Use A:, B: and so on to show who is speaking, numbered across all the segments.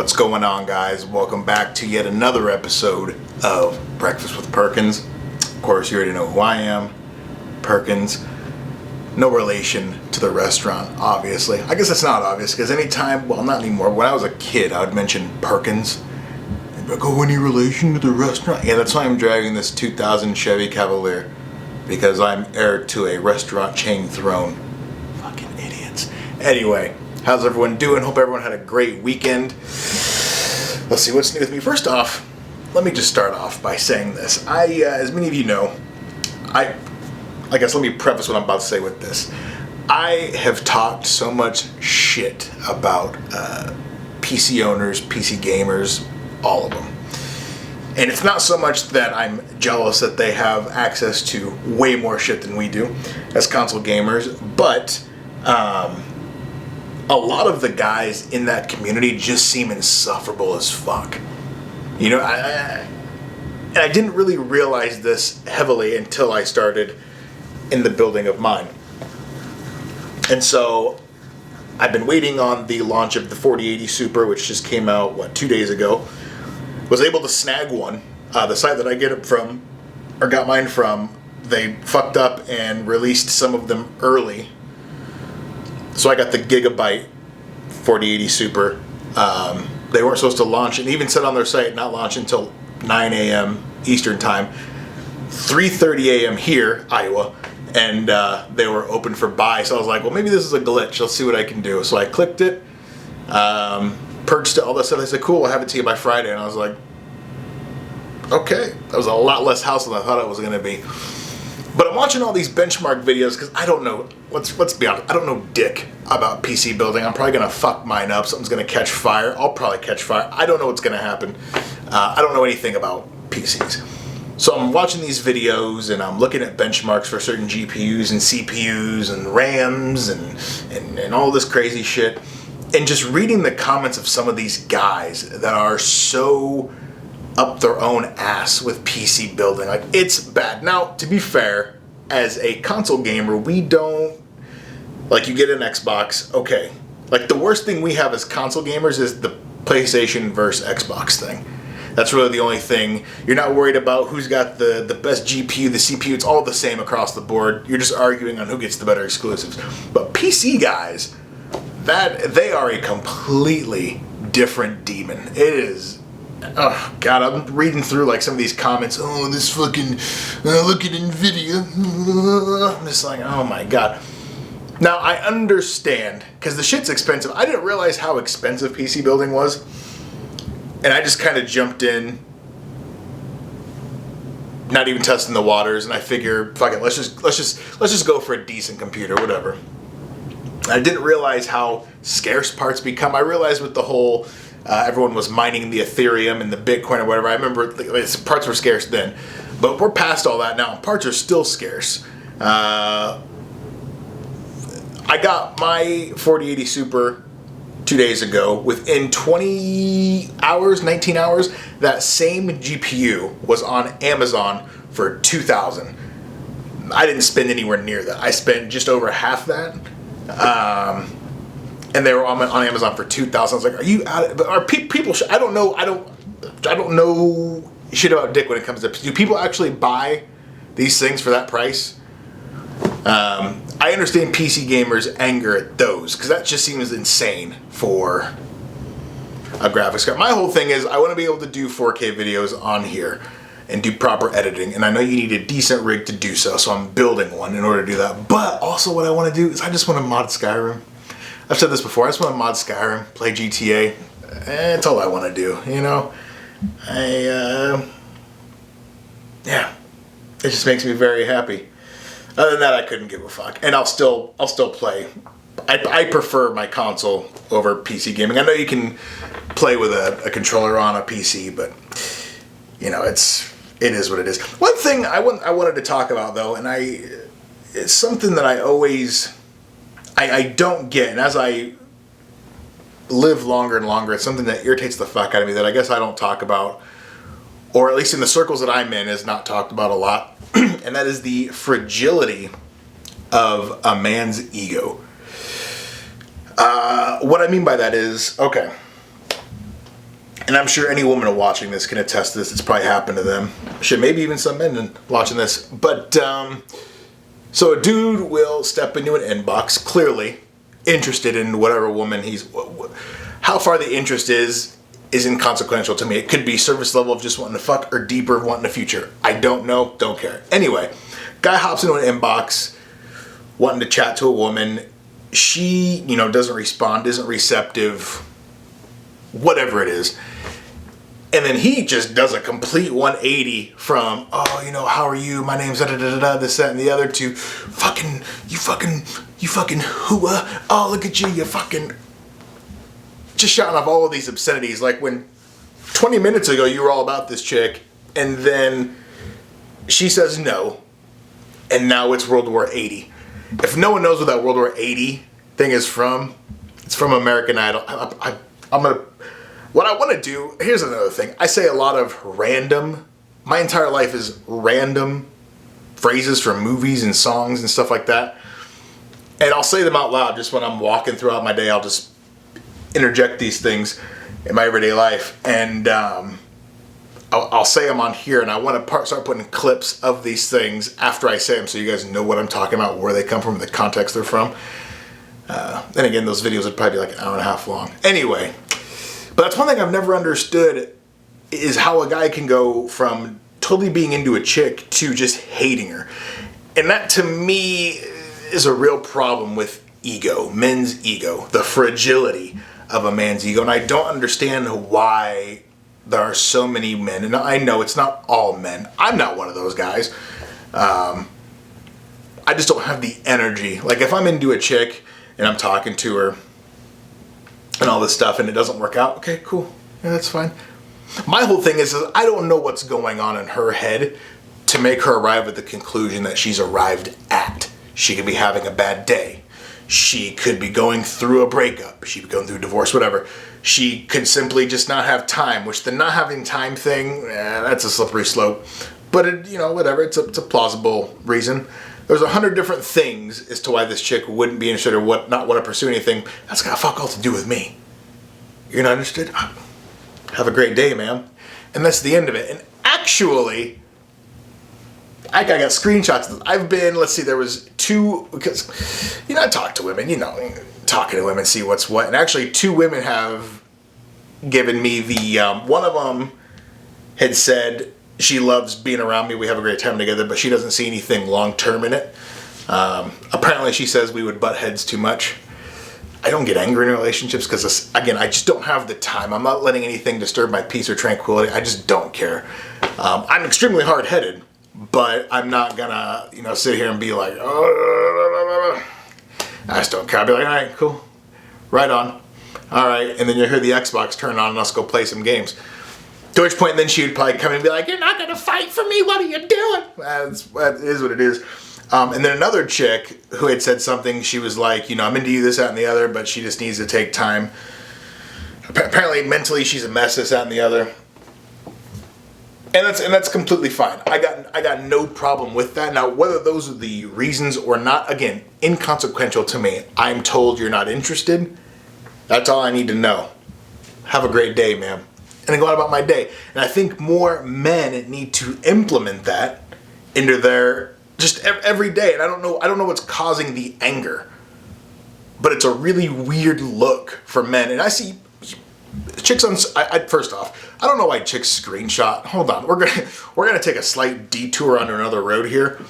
A: What's going on, guys? Welcome back to yet another episode of Breakfast with Perkins. Of course, you already know who I am, Perkins. No relation to the restaurant, obviously. I guess it's not obvious, because anytime, well, not anymore, when I was a kid, I would mention Perkins. And be like, oh, any relation to the restaurant? Yeah, that's why I'm driving this 2000 Chevy Cavalier, because I'm heir to a restaurant chain throne. Fucking idiots. Anyway, how's everyone doing? Hope everyone had a great weekend. Let's see what's new with me. First off, let me just start off by saying this. As many of you know, I guess let me preface what I'm about to say with this. I have talked so much shit about PC owners, PC gamers, all of them. And it's not so much that I'm jealous that they have access to way more shit than we do as console gamers, but a lot of the guys in that community just seem insufferable as fuck. You know, and I didn't really realize this heavily until I started in the building of mine. And so I've been waiting on the launch of the 4080 Super, which just came out, 2 days ago. Was able to snag one. The site that I get it from, or got mine from, they fucked up and released some of them early. So I got the Gigabyte 4080 Super. They weren't supposed to launch, and even said on their site not launch until 9 a.m. Eastern time, 3:30 a.m. here, Iowa, and they were open for buy. So I was like, well, maybe this is a glitch. Let's see what I can do. So I clicked it, purchased it, all that stuff. They said, cool, I'll have it to you by Friday. And I was like, okay. That was a lot less hassle than I thought it was going to be. But I'm watching all these benchmark videos because I don't know, let's be honest, I don't know dick about PC building. I'm probably going to fuck mine up. Something's going to catch fire. I'll probably catch fire. I don't know what's going to happen. I don't know anything about PCs. So I'm watching these videos and I'm looking at benchmarks for certain GPUs and CPUs and RAMs and all this crazy shit. And just reading the comments of some of these guys that are so up their own ass with PC building. Like, it's bad. Now, to be fair, as a console gamer, we don't, like, you get an Xbox, okay. Like, the worst thing we have as console gamers is the PlayStation versus Xbox thing. That's really the only thing. You're not worried about who's got the best GPU, the CPU. It's all the same across the board. You're just arguing on who gets the better exclusives. But PC guys, they are a completely different demon. It is. Oh God, I'm reading through like some of these comments. Oh, this fucking look at Nvidia. I'm just like, oh my God. Now I understand because the shit's expensive. I didn't realize how expensive PC building was, and I just kind of jumped in, not even testing the waters. And I figure, fuck it, let's just go for a decent computer, whatever. I didn't realize how scarce parts become. I realized with the whole. Everyone was mining the Ethereum and the Bitcoin or whatever. I remember parts were scarce then. But we're past all that now. Parts are still scarce. I got my 4080 Super 2 days ago. Within 20 hours, 19 hours, that same GPU was on Amazon for $2,000. I didn't spend anywhere near that. I spent just over half that. And they were on Amazon for $2,000. I was like, "Are you out of?" But are people? I don't know. I don't know shit about dick when it comes to. Do people actually buy these things for that price? I understand PC gamers' anger at those because that just seems insane for a graphics card. My whole thing is I want to be able to do 4K videos on here and do proper editing, and I know you need a decent rig to do so. So I'm building one in order to do that. But also, what I want to do is I just want to mod Skyrim. I've said this before, I just want to mod Skyrim, play GTA. That's all I want to do, you know? Yeah. It just makes me very happy. Other than that, I couldn't give a fuck. And I'll still play. I prefer my console over PC gaming. I know you can play with a controller on a PC, but, you know, it is what it is. One thing I wanted to talk about, though, and it's something that I always... I don't get, and as I live longer and longer, it's something that irritates the fuck out of me that I guess I don't talk about, or at least in the circles that I'm in, is not talked about a lot, and that is the fragility of a man's ego. What I mean by that is, okay, and I'm sure any woman watching this can attest to this. It's probably happened to them. Shit, maybe even some men watching this. But, so a dude will step into an inbox, clearly interested in whatever woman he's... How far the interest is inconsequential to me. It could be surface level of just wanting to fuck or deeper wanting a future. I don't know, don't care. Anyway, guy hops into an inbox wanting to chat to a woman. She, doesn't respond, isn't receptive, whatever it is. And then he just does a complete 180 from, oh, how are you? My name's da-da-da-da-da, this, that, and the other, to you fucking hooah. Oh, look at you, you fucking... Just shouting off all of these obscenities. Like when 20 minutes ago you were all about this chick, and then she says no, and now it's World War 80. If no one knows what that World War 80 thing is from, it's from American Idol. What I want to do, here's another thing. I say a lot of my entire life is random phrases from movies and songs and stuff like that. And I'll say them out loud just when I'm walking throughout my day. I'll just interject these things in my everyday life. And I'll say them on here, and I want to start putting clips of these things after I say them so you guys know what I'm talking about, where they come from, the context they're from. Then again, those videos would probably be like an hour and a half long. Anyway, but that's one thing I've never understood, is how a guy can go from totally being into a chick to just hating her. And that, to me, is a real problem with ego, men's ego, the fragility of a man's ego. And I don't understand why there are so many men, and I know it's not all men. I'm not one of those guys. I just don't have the energy. Like if I'm into a chick and I'm talking to her and all this stuff and it doesn't work out, okay, cool. Yeah, that's fine. My whole thing is I don't know what's going on in her head to make her arrive at the conclusion that she's arrived at. She could be having a bad day. She could be going through a breakup. She could be going through a divorce, whatever. She could simply just not have time, which the not having time thing, that's a slippery slope. But, whatever, it's a plausible reason. There's 100 different things as to why this chick wouldn't be interested or not want to pursue anything. That's got fuck all to do with me. You're not interested? Have a great day, ma'am. And that's the end of it. And actually, I got screenshots. I've been, let's see, there was two, because, I talk to women, talking to women, see what's what. And actually, two women have given me the, one of them had said she loves being around me. We have a great time together, but she doesn't see anything long-term in it. Apparently, she says we would butt heads too much. I don't get angry in relationships because, again, I just don't have the time. I'm not letting anything disturb my peace or tranquility. I just don't care. I'm extremely hard-headed, but I'm not gonna, sit here and be like, oh, I just don't care. I'll be like, all right, cool, right on, all right, and then you'll hear the Xbox turn on and us go play some games. To which point, then she would probably come in and be like, you're not gonna fight for me, what are you doing? That is what it is. And then another chick who had said something, she was like, I'm into you, this, that, and the other, but she just needs to take time. Apparently, mentally, she's a mess, this, that, and the other. And that's completely fine. I got no problem with that. Now, whether those are the reasons or not, again, inconsequential to me. I'm told you're not interested. That's all I need to know. Have a great day, ma'am. And then go on about my day. And I think more men need to implement that into their just every day. And I don't know what's causing the anger, but it's a really weird look for men. And I see chicks on. First off, I don't know why chicks screenshot. Hold on, we're gonna take a slight detour on another road here.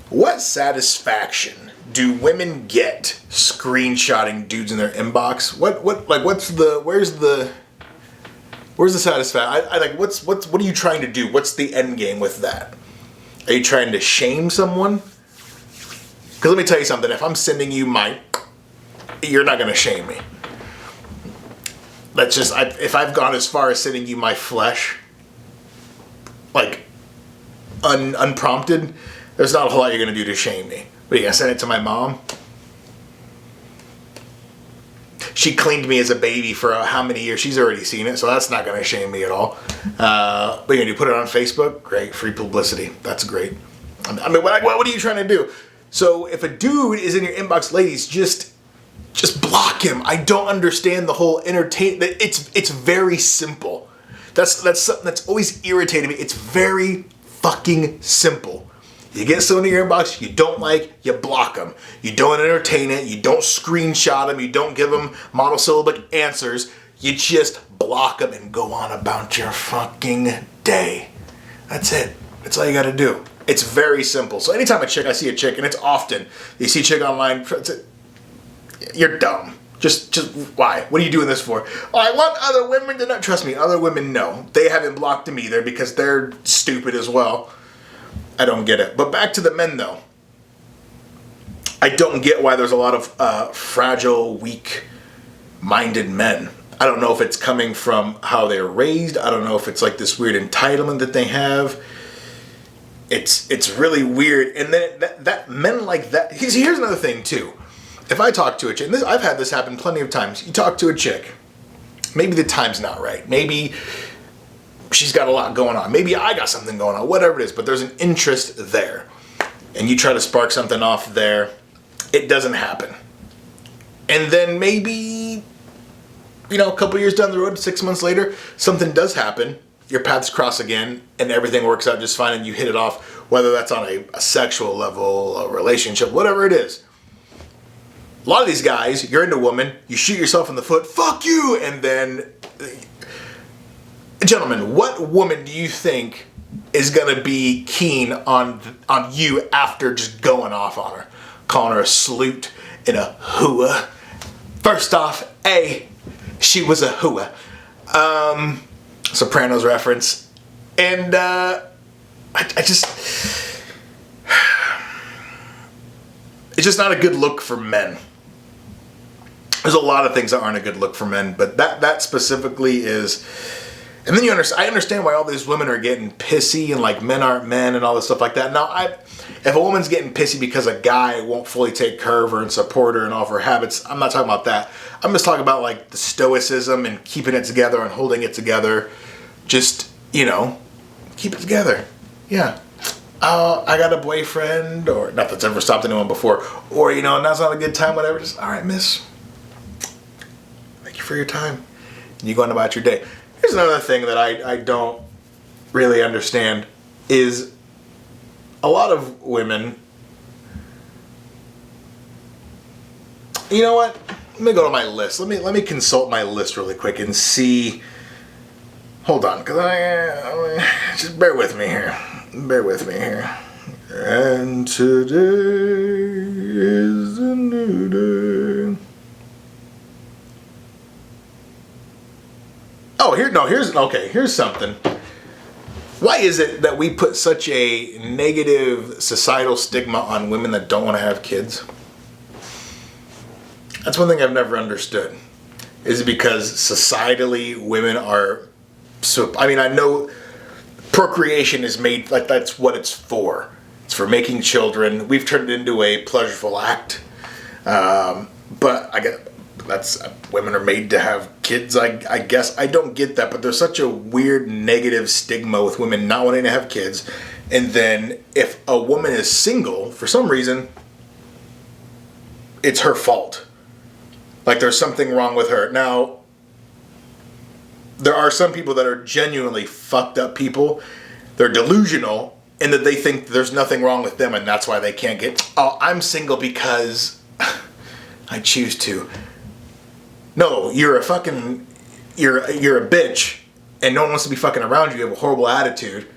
A: What satisfaction do women get screenshotting dudes in their inbox? Where's the satisfaction? What are you trying to do? What's the end game with that? Are you trying to shame someone? Because let me tell you something. If I'm sending you you're not gonna shame me. That's just, if I've gone as far as sending you my flesh, like, unprompted, there's not a whole lot you're going to do to shame me. But you going to send it to my mom? She cleaned me as a baby for how many years? She's already seen it, so that's not going to shame me at all. But you're going to put it on Facebook? Great, free publicity. That's great. I mean, what are you trying to do? So if a dude is in your inbox, ladies, just just block him. I don't understand the whole entertainment. It's very simple. That's something that's always irritated me. It's very fucking simple. You get someone in your inbox you don't like, you block them. You don't entertain it. You don't screenshot them. You don't give them monosyllabic answers. You just block them and go on about your fucking day. That's it. That's all you got to do. It's very simple. So anytime I see a chick, and it's often, you see a chick online, you're dumb. Just why? What are you doing this for? Oh, I want other women to not trust me. Other women, no. They haven't blocked them either because they're stupid as well. I don't get it. But back to the men, though. I don't get why there's a lot of fragile, weak-minded men. I don't know if it's coming from how they're raised. I don't know if it's like this weird entitlement that they have. It's really weird. And then that men like that. Here's another thing, too. If I talk to a chick, and I've had this happen plenty of times. You talk to a chick. Maybe the time's not right. Maybe she's got a lot going on. Maybe I got something going on. Whatever it is. But there's an interest there. And you try to spark something off there. It doesn't happen. And then maybe, a couple years down the road, 6 months later, something does happen. Your paths cross again. And everything works out just fine. And you hit it off. Whether that's on a sexual level, a relationship, whatever it is. A lot of these guys, you're into a woman, you shoot yourself in the foot, fuck you, and then, gentlemen, what woman do you think is gonna be keen on you after just going off on her, calling her a sleut and a hooah? First off, she was a hooah. Sopranos reference, and I just, it's just not a good look for men. There's a lot of things that aren't a good look for men, but that specifically is. And then I understand why all these women are getting pissy and like men aren't men and all this stuff like that. Now, if a woman's getting pissy because a guy won't fully take care of her and support her and all of her habits, I'm not talking about that. I'm just talking about like the stoicism and keeping it together and holding it together. Just, keep it together. Yeah. I got a boyfriend, or not that's ever stopped anyone before, or, now's not a good time, whatever. Just, all right, miss. Thank you for your time. And you go on about your day. Here's another thing that I don't really understand is a lot of women. You know what? Let me go to my list. Let me consult my list really quick and see. Hold on, because just bear with me here. Bear with me here. And today is a new day. Oh, here's something. Why is it that we put such a negative societal stigma on women that don't want to have kids? That's one thing I've never understood. Is it because societally women are so, I know procreation is made, like that's what it's for. It's for making children. We've turned it into a pleasurable act. But I guess women are made to have kids, I guess. I don't get that, but there's such a weird negative stigma with women not wanting to have kids. And then if a woman is single, for some reason, it's her fault. Like there's something wrong with her. Now, there are some people that are genuinely fucked up people. They're delusional in that they think there's nothing wrong with them and that's why they can't get, I'm single because I choose to. No, you're a bitch and no one wants to be fucking around you. You have a horrible attitude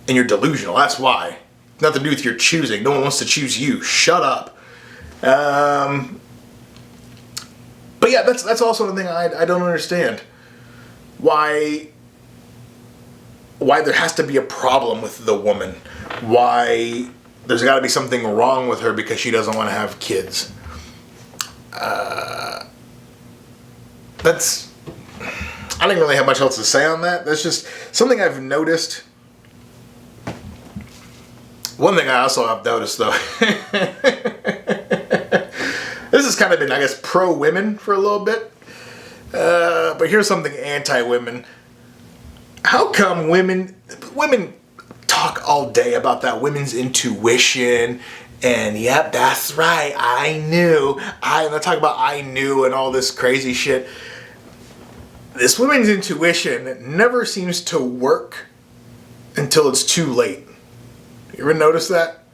A: and you're delusional. That's why. Nothing to do with your choosing. No one wants to choose you. Shut up. But yeah, that's also the thing I don't understand. Why there has to be a problem with the woman. Why there's got to be something wrong with her because she doesn't want to have kids. I don't really have much else to say on that. That's just something I've noticed. One thing I also have noticed, though, this has kind of been, I guess, pro-women for a little bit. But here's something anti-women. How come women talk all day about that women's intuition And yep, that's right, I knew. I'm not talking about I knew and all this crazy shit. This women's intuition never seems to work until it's too late. You ever notice that?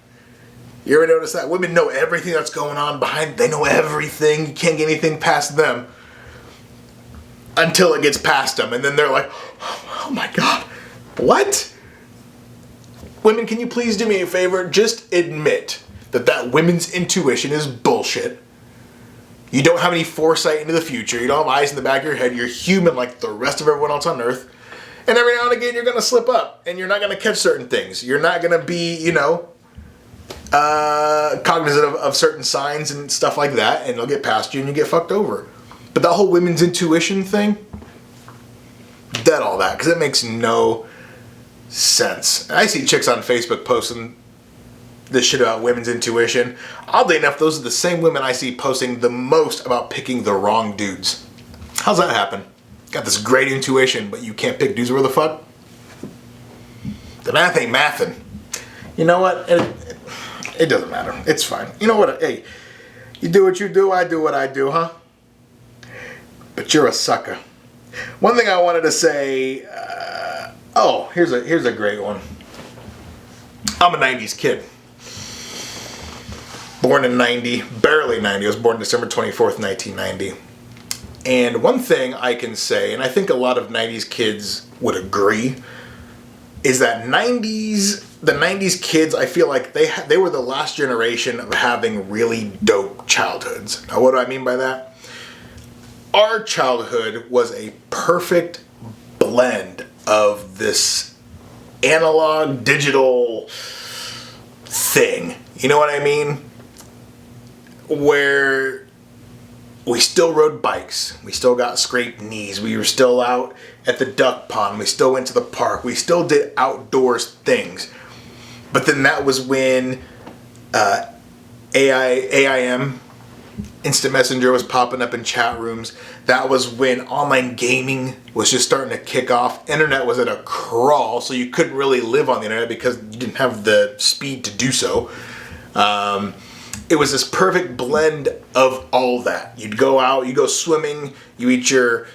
A: You ever notice that? Women know everything that's going on behind. They know everything. You can't get anything past them until it gets past them. And then they're like, oh my God, what? Women, can you please do me a favor? Just admit that women's intuition is bullshit. You don't have any foresight into the future. You don't have eyes in the back of your head. You're human like the rest of everyone else on Earth. And every now and again, you're going to slip up. And you're not going to catch certain things. You're not going to be, cognizant of certain signs and stuff like that. And they'll get past you and you get fucked over. But that whole women's intuition thing, dead all that. Because it makes no sense. I see chicks on Facebook posting this shit about women's intuition. Oddly enough, those are the same women I see posting the most about picking the wrong dudes. How's that happen? Got this great intuition, but you can't pick dudes worth the fuck? The math ain't mathin'. You know what? It doesn't matter. It's fine. You know what? Hey, you do what you do, I do what I do, huh? But you're a sucker. One thing I wanted to say, here's a great one. I'm a 90s kid. Born in 90, barely 90. I was born December 24th, 1990. And one thing I can say, and I think a lot of 90s kids would agree, is that the 90s kids, I feel like they were the last generation of having really dope childhoods. Now, what do I mean by that? Our childhood was a perfect blend of this analog digital thing. You know what I mean? Where we still rode bikes. We still got scraped knees. We were still out at the duck pond. We still went to the park. We still did outdoors things. But then that was when AIM, Instant Messenger, was popping up in chat rooms. That was when online gaming was just starting to kick off. Internet was at a crawl, so you couldn't really live on the internet because you didn't have the speed to do so. It was this perfect blend of all that. You'd go out, you go swimming, you eat your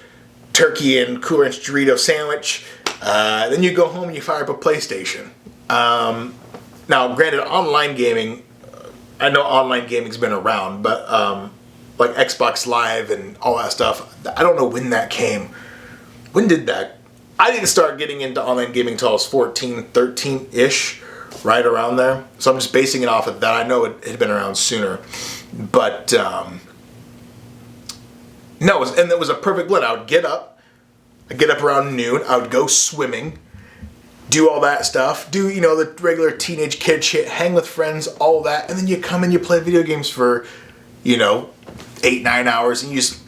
A: turkey and Cool Ranch Dorito sandwich, then you go home and you fire up a PlayStation. Now, granted, online gaming, I know online gaming's been around, but like Xbox Live and all that stuff, I don't know when that came. When did that? I didn't start getting into online gaming until I was 14, 13-ish. Right around there. So I'm just basing it off of that. I know it had been around sooner. But, no, it was a perfect blend. I'd get up around noon. I would go swimming, do all that stuff, do, the regular teenage kid shit, hang with friends, all that. And then you come and you play video games for, 8-9 hours. And you just,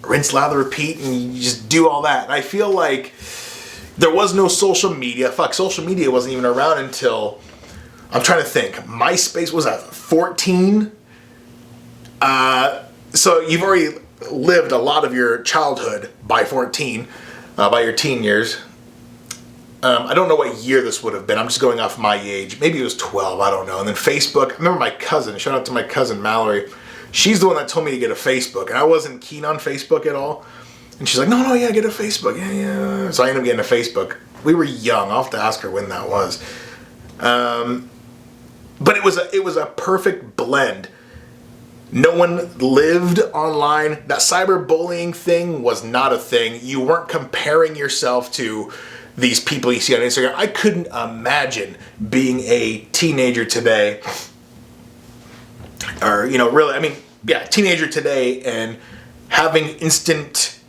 A: rinse, lather, repeat, and you just do all that. And I feel like there was no social media. Social media wasn't even around until, I'm trying to think, MySpace was at 14. So you've already lived a lot of your childhood by 14, by your teen years. I don't know what year this would have been. I'm just going off my age. Maybe it was 12, I don't know. And then Facebook, I remember my cousin, shout out to my cousin Mallory. She's the one that told me to get a Facebook. And I wasn't keen on Facebook at all. And she's like, no, yeah, get a Facebook. Yeah. So I ended up getting a Facebook. We were young. I'll have to ask her when that was. But it was a perfect blend. No one lived online. That cyberbullying thing was not a thing. You weren't comparing yourself to these people you see on Instagram. I couldn't imagine being a teenager today. Or, really, teenager today and having instant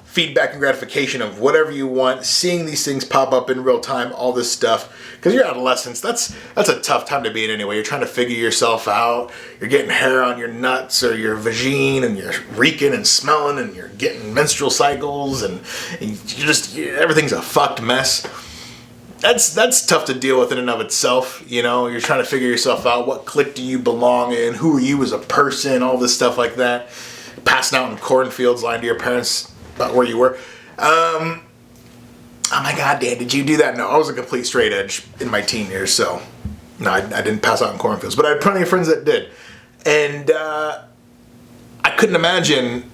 A: feedback and gratification of whatever you want, seeing these things pop up in real time, all this stuff. Because you're adolescents, that's a tough time to be in anyway. You're trying to figure yourself out. You're getting hair on your nuts or your vagine, and you're reeking and smelling, and you're getting menstrual cycles, and everything's a fucked mess. That's tough to deal with in and of itself. You're trying to figure yourself out. What clique do you belong in? Who are you as a person? All this stuff like that. Passing out in cornfields, lying to your parents about where you were. Oh my God, Dad, did you do that? No, I was a complete straight edge in my teen years, so No, I didn't pass out in cornfields, but I had plenty of friends that did. And I couldn't imagine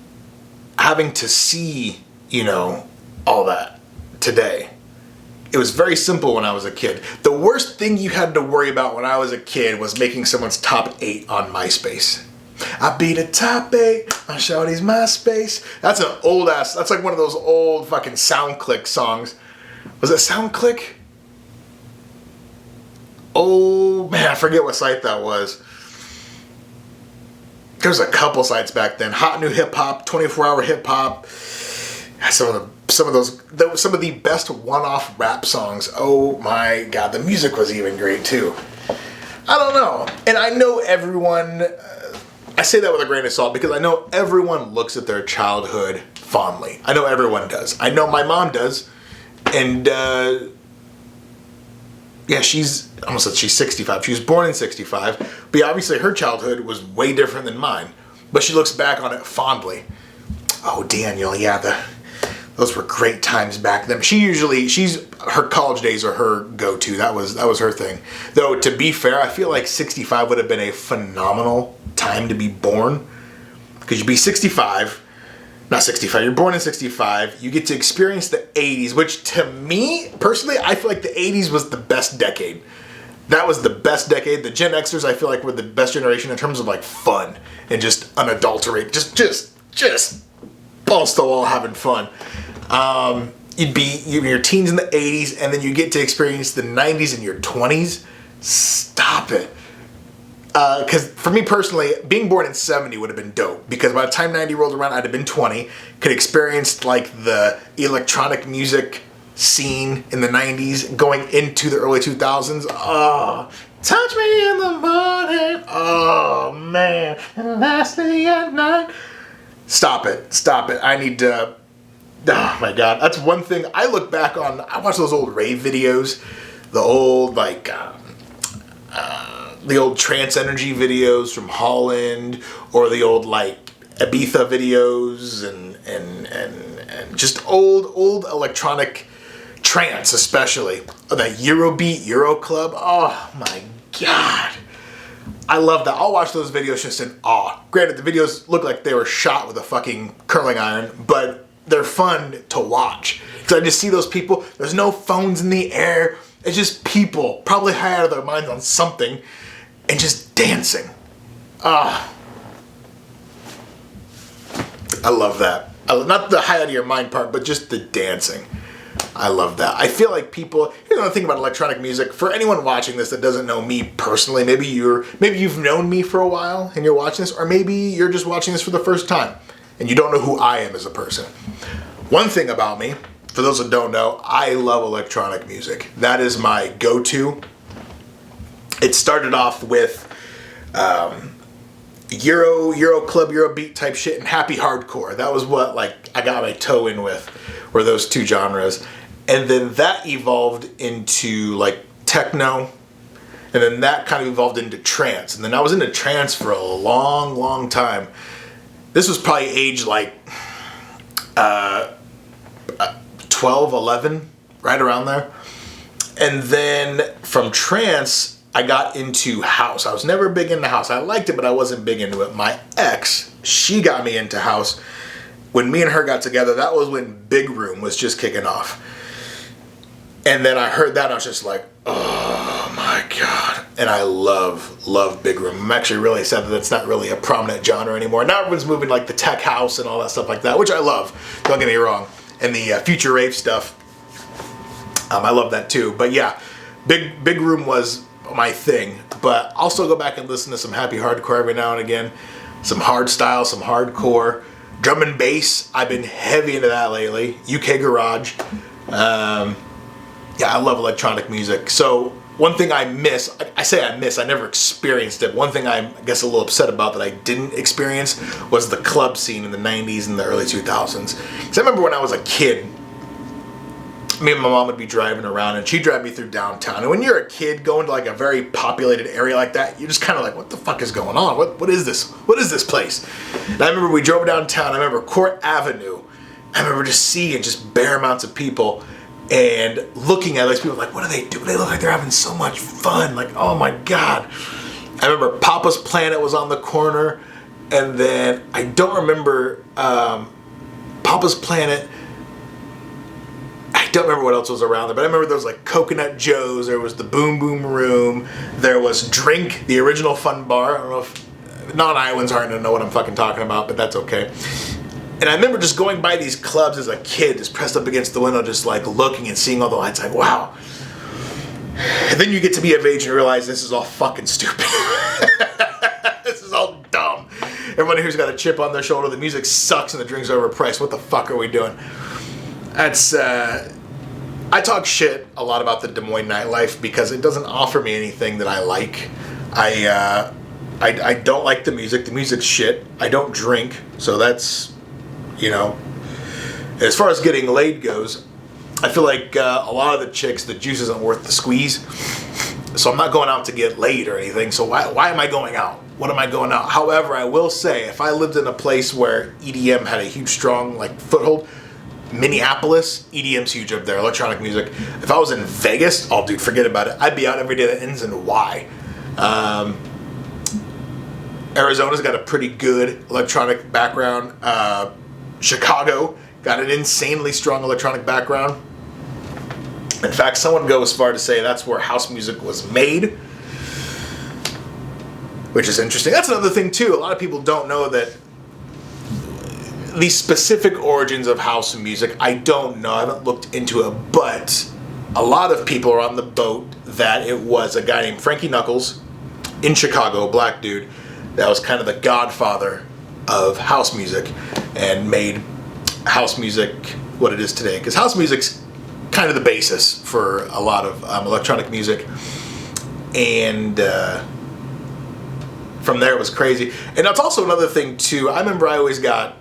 A: having to see, you know, all that today. It was very simple when I was a kid. The worst thing you had to worry about when I was a kid was making someone's top 8 on MySpace. I be the top 8 on Shawty's MySpace. That's an old ass, that's like one of those old fucking SoundClick songs. Was it SoundClick? Oh man, I forget what site that was. There was a couple sites back then. Hot New Hip Hop, 24-hour Hip Hop. Some of the best one-off rap songs. Oh my god, the music was even great too. I don't know. And I know everyone, I say that with a grain of salt because I know everyone looks at their childhood fondly. I know everyone does. I know my mom does. And yeah, she's 65. She was born in 65. But obviously her childhood was way different than mine. But she looks back on it fondly. Oh, Daniel, yeah, those were great times back then. Her college days are her go-to. That was her thing. Though, to be fair, I feel like 65 would have been a phenomenal time to be born. Because you'd be 65, not 65, you're born in 65, you get to experience the 80s, which to me, personally, I feel like the 80s was the best decade. That was the best decade. The Gen Xers, I feel like, were the best generation in terms of like fun and just unadulterated, just balls to the wall having fun. You'd be in your teens in the 80s, and then you get to experience the 90s in your 20s. Stop it. Because for me personally, being born in 70 would have been dope. Because by the time 90 rolled around, I'd have been 20. Could experience like the electronic music scene in the 90s going into the early 2000s. Oh, touch me in the morning. Oh, man. And lastly at night. Stop it. I need to... Oh, my God. That's one thing I look back on. I watch those old rave videos. The old, like... the old trance energy videos from Holland, or the old like Ibiza videos, and just old electronic trance, especially. Oh, that Eurobeat, Euro Club. Oh my god, I love that. I'll watch those videos just in awe. Granted, the videos look like they were shot with a fucking curling iron, but they're fun to watch because I just see those people. There's no phones in the air. It's just people probably high out of their minds on something and just dancing. I love that. Not the high out of your mind part, but just the dancing. I love that. I feel like people, here's another thing about electronic music. For anyone watching this that doesn't know me personally, maybe you've known me for a while and you're watching this, or maybe you're just watching this for the first time and you don't know who I am as a person. One thing about me, for those that don't know, I love electronic music. That is my go-to. It started off with Euro Club, Eurobeat type shit, and happy hardcore. That was what like I got my toe in with, were those two genres. And then that evolved into like techno, and then that kind of evolved into trance. And then I was into trance for a long time. This was probably age like 12, 11, right around there. And then from trance, I got into house. I was never big into house. I liked it, but I wasn't big into it. My ex, she got me into house. When me and her got together, that was when Big Room was just kicking off. And then I heard that, and I was just like, oh my God. And I love Big Room. I'm actually really sad that it's not really a prominent genre anymore. Now everyone's moving like the tech house and all that stuff like that, which I love. Don't get me wrong. And the future rave stuff, I love that too. But yeah, Big Room was my thing. But also go back and listen to some happy hardcore every now and again. Some hard style, some hardcore. Drum and bass, I've been heavy into that lately. UK Garage. Yeah, I love electronic music. So one thing I miss, I never experienced it. One thing I'm, I guess, a little upset about that I didn't experience was the club scene in the 90s and the early 2000s. Because I remember when I was a kid, me and my mom would be driving around and she'd drive me through downtown. And when you're a kid going to like a very populated area like that, you're just kind of like, what the fuck is going on? What is this? What is this place? And I remember we drove downtown. I remember Court Avenue. I remember just seeing just bare amounts of people. and looking at these people like, what do they do? They look like they're having so much fun. Like, oh my God. I remember Papa's Planet was on the corner, and then I don't remember Papa's Planet. I don't remember what else was around there, but I remember there was like Coconut Joe's, there was the Boom Boom Room, there was Drink, the original Fun Bar. I don't know if non-Iowans aren't gonna know what I'm fucking talking about, but that's okay. And I remember just going by these clubs as a kid, just pressed up against the window, just like looking and seeing all the lights, like, wow. And then you get to be of age and realize this is all fucking stupid. This is all dumb. Everyone here's got a chip on their shoulder, the music sucks and the drinks are overpriced. What the fuck are we doing? That's, I talk shit a lot about the Des Moines nightlife because it doesn't offer me anything that I like. I don't like the music. The music's shit. I don't drink, so that's, you know. As far as getting laid goes, I feel like a lot of the chicks, the juice isn't worth the squeeze. So I'm not going out to get laid or anything. So why am I going out? What am I going out? However, I will say, if I lived in a place where EDM had a huge, strong like foothold, Minneapolis, EDM's huge up there, electronic music. If I was in Vegas, oh dude, forget about it. I'd be out every day that ends in Y. Arizona's got a pretty good electronic background. Chicago got an insanely strong electronic background. In fact, someone would go as far to say that's where house music was made, which is interesting. That's another thing too. A lot of people don't know that the specific origins of house music, I don't know. I haven't looked into it, but a lot of people are on the boat that it was a guy named Frankie Knuckles in Chicago, a black dude, that was kind of the godfather of house music and made house music what it is today. Because house music's kind of the basis for a lot of electronic music. And from there it was crazy. And that's also another thing too. I remember I always got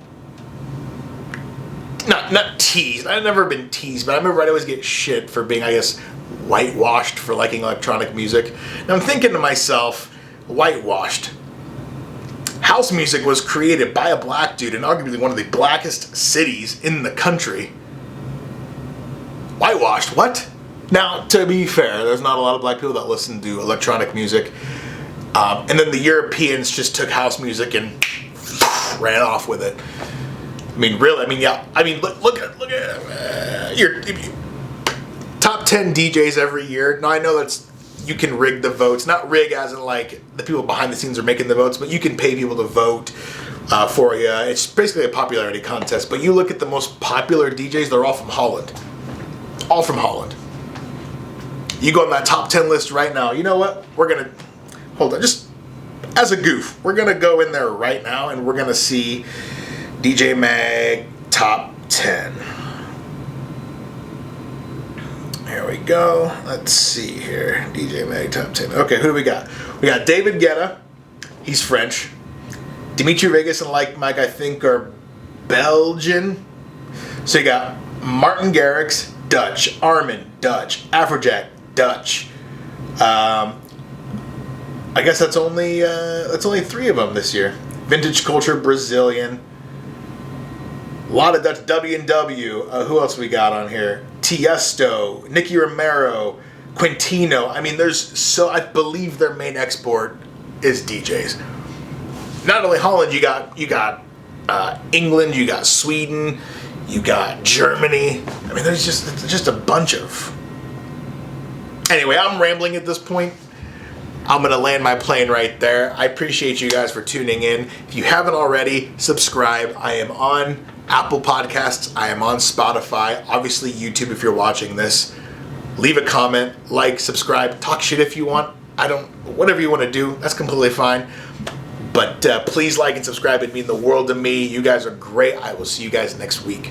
A: not teased. I've never been teased, but I remember I'd always get shit for being, I guess, whitewashed for liking electronic music. And I'm thinking to myself, whitewashed. House music was created by a black dude in arguably one of the blackest cities in the country. Whitewashed, what? Now, to be fair, there's not a lot of black people that listen to electronic music. And then the Europeans just took house music and ran off with it. I mean, really, I mean, yeah. I mean, look at your top 10 DJs every year. Now, I know that's, you can rig the votes. Not rig as in like the people behind the scenes are making the votes, but you can pay people to vote for you. It's basically a popularity contest. But you look at the most popular DJs, they're all from Holland. All from Holland. You go on that top 10 list right now. You know what? We're going to, hold on, just as a goof, we're going to go in there right now and we're going to see DJ Mag top 10. Here we go. Let's see here. DJ Mag top 10. Okay, who do we got? We got David Guetta. He's French. Dimitri Vegas and Like Mike, I think, are Belgian. So you got Martin Garrix, Dutch. Armin, Dutch. Afrojack, Dutch. I guess that's only 3 of them this year. Vintage Culture, Brazilian. A lot of Dutch. W&W. Who else we got on here? Tiesto, Nicky Romero, Quintino. I mean, I believe their main export is DJs. Not only Holland, you got England, you got Sweden, you got Germany. I mean, there's just a bunch of. Anyway, I'm rambling at this point. I'm going to land my plane right there. I appreciate you guys for tuning in. If you haven't already, subscribe. I am on Apple Podcasts. I am on Spotify. Obviously, YouTube if you're watching this. Leave a comment, like, subscribe, talk shit if you want. Whatever you want to do, that's completely fine. But please like and subscribe. It'd mean the world to me. You guys are great. I will see you guys next week.